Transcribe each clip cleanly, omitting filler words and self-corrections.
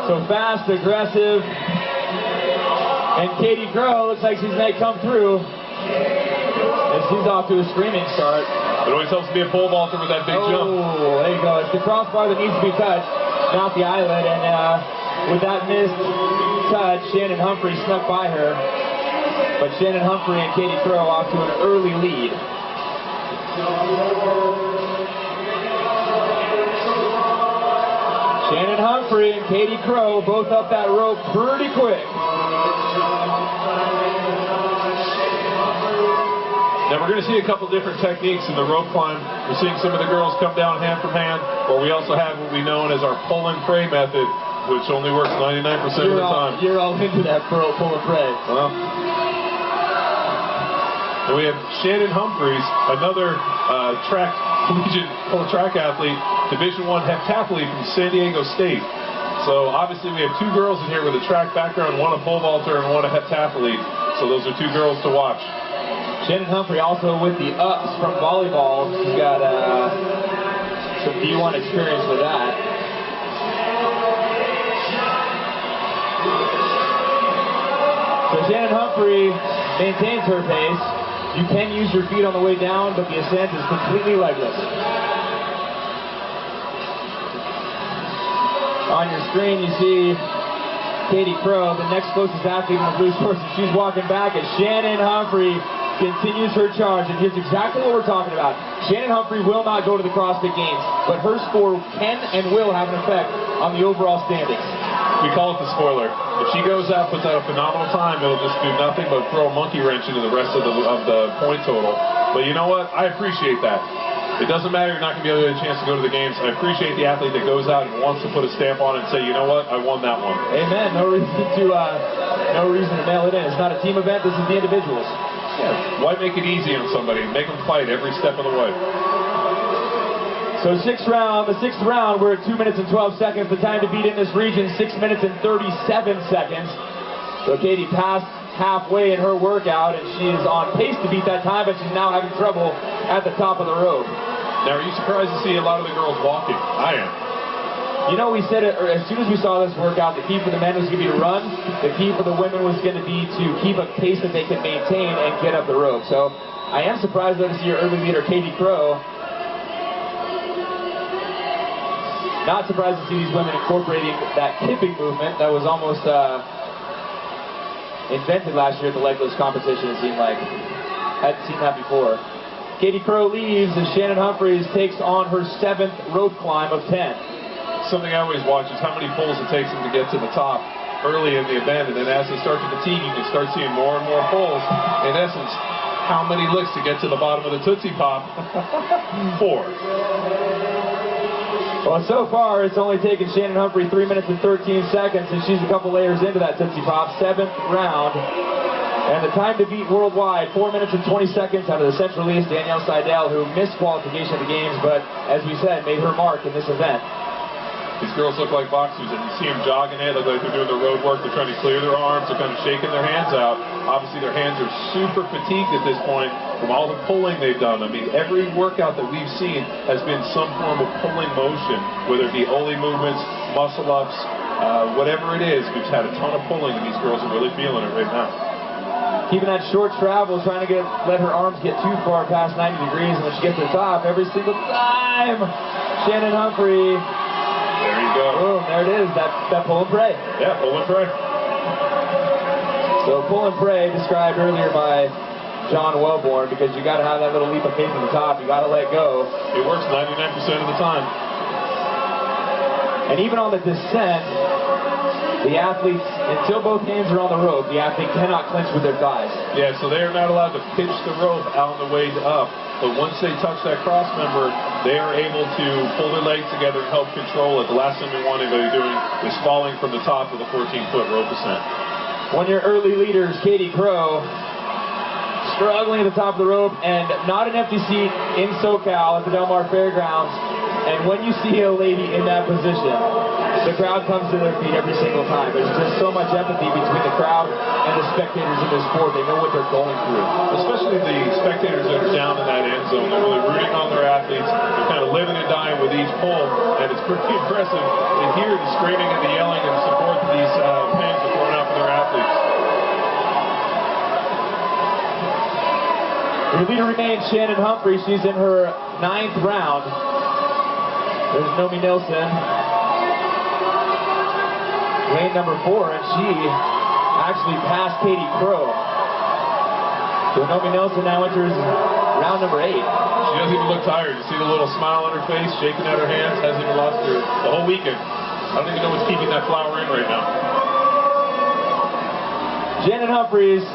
So fast, aggressive, and Katie Crow looks like she's may come through. And she's off to a screaming start. It always helps to be a pole vaulter with that big jump. Oh, there you go. It's the crossbar that needs to be touched, not the eyelid. And with that missed touch, Shannon Humphrey snuck by her. But Shannon Humphrey and Katie Crow off to an early lead. Shannon Humphrey and Katie Crow both up that rope pretty quick. Now we're going to see a couple different techniques in the rope climb. We're seeing some of the girls come down hand from hand, or we also have what we know as our pull and pray method, which only works 99% of the time. You're all into that pull and pray. Well, and we have Shannon Humphreys, another collegiate track athlete, Division I heptathlete from San Diego State. So obviously we have two girls in here with a track background, one a pole vaulter and one a heptathlete. So those are two girls to watch. Shannon Humphrey also with the ups from volleyball. She's got some D1 experience with that. So Shannon Humphrey maintains her pace. You can use your feet on the way down, but the ascent is completely legless. On your screen, you see Katie Crow, the next closest athlete in the blue shorts, and she's walking back as Shannon Humphrey continues her charge. And here's exactly what we're talking about. Shannon Humphrey will not go to the CrossFit Games, but her score can and will have an effect on the overall standings. We call it the spoiler. If she goes out, puts out a phenomenal time, it'll just do nothing but throw a monkey wrench into the rest of the point total. But you know what? I appreciate that. It doesn't matter, you're not going to be able to get a chance to go to the games. I appreciate the athlete that goes out and wants to put a stamp on it and say, you know what, I won that one. Amen. No reason to mail it in. It's not a team event, this is the individuals. Yeah. Why make it easy on somebody? Make them fight every step of the way. So the sixth round, we're at 2 minutes and 12 seconds. The time to beat in this region, 6 minutes and 37 seconds. So Katie passed halfway in her workout, and she is on pace to beat that time, but she's now having trouble at the top of the rope. Now, are you surprised to see a lot of the girls walking? I am. You know, we said it, as soon as we saw this workout, the key for the men was going to be to run. The key for the women was going to be to keep a pace that they can maintain and get up the rope. So I am surprised though to see your early leader, Katie Crow. Not surprised to see these women incorporating that kipping movement that was almost invented last year at the legless competition, it seemed like. Hadn't seen that before. Katie Crow leaves as Shannon Humphreys takes on her 7th rope climb of 10. Something I always watch is how many pulls it takes them to get to the top early in the event, and then as they start to fatigue, you can start seeing more and more pulls. In essence, how many licks to get to the bottom of the Tootsie Pop? 4. Well, so far, it's only taken Shannon Humphrey 3 minutes and 13 seconds, and she's a couple layers into that Tootsie Pop. 7th round. And the time to beat worldwide, 4 minutes and 20 seconds out of the Central East, Danielle Seidel, who missed qualification at the games, but, as we said, made her mark in this event. These girls look like boxers, and you see them jogging in, look like they're doing the road work, they're trying to clear their arms, they're kind of shaking their hands out. Obviously their hands are super fatigued at this point from all the pulling they've done. I mean, every workout that we've seen has been some form of pulling motion, whether it be Ollie movements, muscle ups, whatever it is. We've had a ton of pulling, and these girls are really feeling it right now. Keeping that short travel, trying to let her arms get too far past 90 degrees, and when she gets to the top, every single time, Shannon Humphrey. There you go. Boom, there it is, that pull and pray. Yeah, pull and pray. So pull and pray described earlier by John Wellborn, because you got to have that little leap of faith at the top, you got to let go. It works 99% of the time. And even on the descent, the athletes, until both hands are on the rope, the athlete cannot clinch with their thighs. Yeah, so they are not allowed to pinch the rope out on the way up. But once they touch that cross member, they are able to pull their legs together and help control it. The last thing we want anybody doing is falling from the top of the 14-foot rope ascent. One of your early leaders, Katie Crow, struggling at the top of the rope, and not an empty seat in SoCal at the Del Mar Fairgrounds. And when you see a lady in that position, the crowd comes to their feet every single time. There's just so much empathy between the crowd and the spectators in this sport. They know what they're going through. Especially the spectators that are down in that end zone. They're really rooting on their athletes. They're kind of living and dying with each pull, and it's pretty impressive to hear the screaming and the yelling and support that these fans are throwing out for their athletes. Your leader remains Shannon Humphrey. She's in her 9th round. There's Nomi Nilsson. Lane number 4, and she actually passed Katie Crow. So Nomi Nilsson now enters round number 8. She doesn't even look tired. You see the little smile on her face, shaking out her hands, hasn't even lost her the whole weekend. I don't even know what's keeping that flower in right now. Shannon Humphreys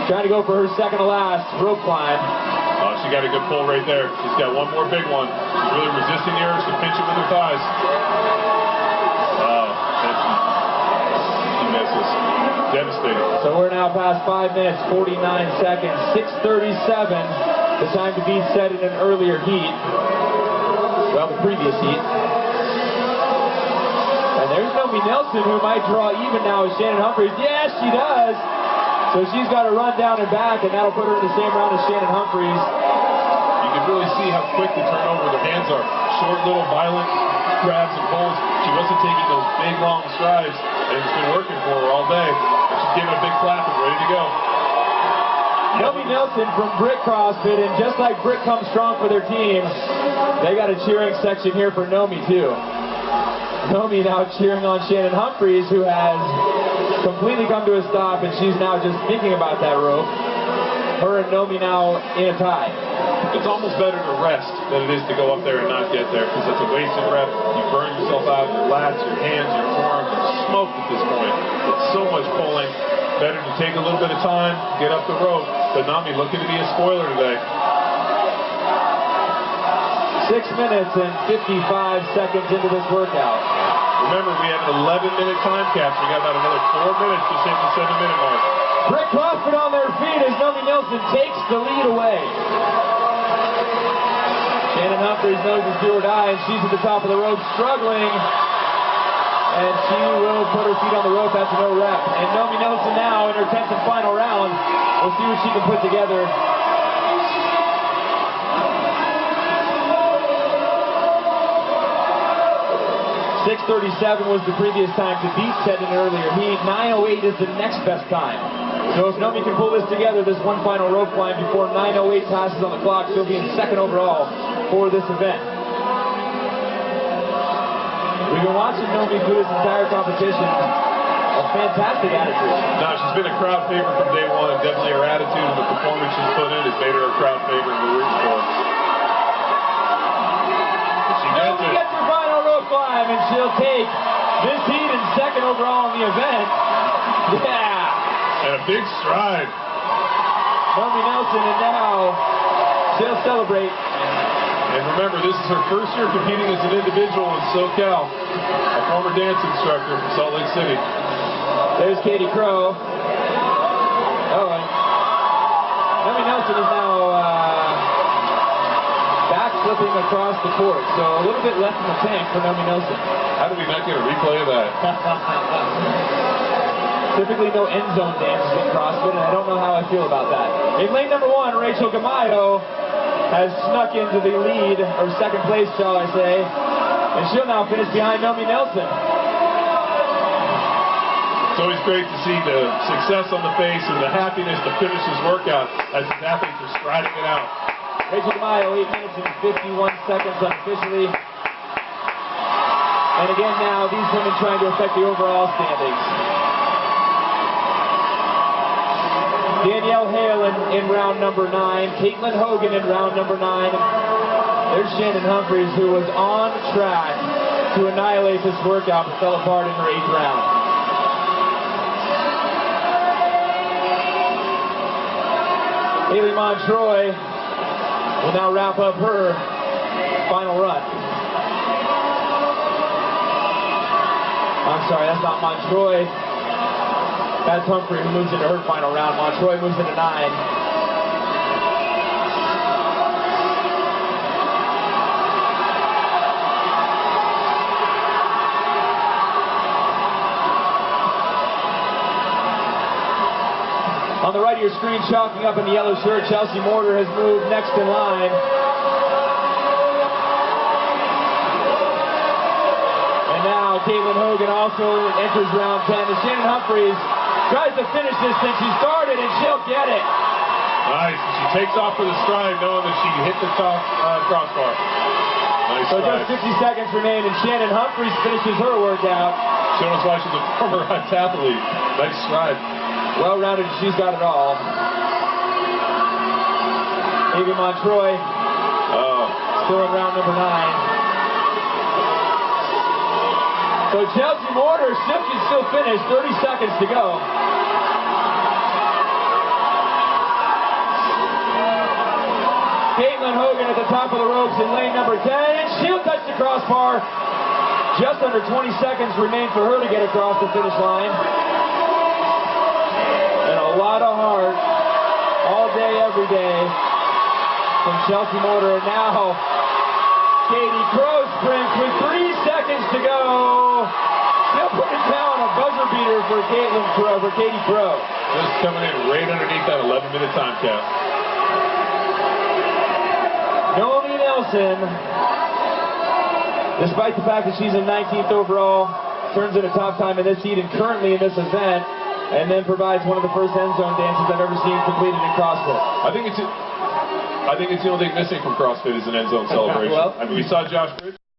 trying to go for her second to last rope climb. Oh, she got a good pull right there. She's got one more big one. She's really resisting the urge to pinch it with her thighs. Oh, she misses. Devastating. So we're now past 5 minutes, 49 seconds, 6:37. The time to be set in an earlier heat. Well, the previous heat. And there's Nomi Nilsson, who might draw even now with Shannon Humphreys. Yes, she does. So she's got to run down and back, and that'll put her in the same round as Shannon Humphreys. You can really see how quick the turnover their hands are. Short, little, violent grabs and pulls. She wasn't taking those big, long strides, and it's been working for her all day. And she's giving a big clap and ready to go. Nomi Nilsson from Brick CrossFit, and just like Brick comes strong for their team, they got a cheering section here for Nomi, too. Nomi now cheering on Shannon Humphreys, who has completely come to a stop, and she's now just thinking about that rope. Her and Nomi now in a tie. It's almost better to rest than it is to go up there and not get there, because it's a wasted rep. You burn yourself out, your lats, your hands, your forearms are smoked at this point. It's so much pulling. Better to take a little bit of time, get up the rope. But Nomi looking to be a spoiler today. 6 minutes and 55 seconds into this workout. Remember, we have an 11-minute time cap. We got about another 4 minutes to hit the 7-minute mark. Brick CrossFit on their feet as Nomi Nilsson takes the lead away. Shannon Humphreys knows it's do or die, and she's at the top of the rope struggling. And she will put her feet on the rope after no rep. And Nomi Nilsson now in her 10th and final round. We'll see what she can put together. 6:37 was the previous time to beat, set in earlier heat. 9:08 is the next best time. So if Nomi can pull this together, this one final rope climb before 9:08 passes on the clock, she'll be in second overall for this event. We've been watching Nomi do this entire competition. A fantastic attitude. No, she's been a crowd favorite from day one, and definitely her attitude and the performance she's put in has made her a crowd favorite and we're rooting for her. She gets her final rope climb, and she'll take this heat in second overall in the event. Yeah! And a big stride. Nomi Nilsson, and now she'll celebrate. And remember, this is her first year competing as an individual in SoCal. A former dance instructor from Salt Lake City. There's Katie Crow. Oh, and Nomi Nilsson is now backflipping across the court. So a little bit left in the tank for Nomi Nilsson. How did we not get a replay of that? Typically no end zone dances in CrossFit, and I don't know how I feel about that. In lane number 1, Rachel Gamayo has snuck into the lead, or second place, shall I say, and she'll now finish behind Nomi Nilsson. It's always great to see the success on the face and the happiness to finish this workout as these athletes are striding it out. Rachel Gamayo, 8 minutes and 51 seconds unofficially. And again now, these women trying to affect the overall standings. Danielle Hale in round number 9. Caitlin Hogan in round number 9. There's Shannon Humphreys, who was on track to annihilate this workout but fell apart in her 8th round. Haley Montroy will now wrap up her final run. I'm sorry, that's not Montroy. That's Humphrey, who moves into her final round. Montroy moves into 9. On the right of your screen, chalking up in the yellow shirt, Chelsea Mortar has moved next in line. And now Caitlin Hogan also enters round 10. And Shannon Humphries tries to finish this thing. She started and she'll get it. Nice. She takes off for the stride knowing that she hit the top crossbar. Nice So stride. just 50 seconds remain and Shannon Humphries finishes her workout. Showing us why she's a former athlete. Nice stride. Well-rounded, she's got it all. Ava Montroy still in round number 9. So Chelsea Mortar can still finish, 30 seconds to go. Caitlin Hogan at the top of the ropes in lane number 10, and she'll touch the crossbar. Just under 20 seconds remain for her to get across the finish line. And a lot of heart all day, every day from Chelsea Mortar. And now Katie Crow sprints with 3 seconds to go. She'll put it down, a buzzer beater for Katie Crow. Just coming in right underneath that 11-minute time cap. Naomi Nelson, despite the fact that she's in 19th overall, turns in a top time in this heat and currently in this event, and then provides one of the first end zone dances I've ever seen completed in CrossFit. I think it's the only thing missing from CrossFit is an end zone celebration. Well, I mean, we saw Josh Bridges.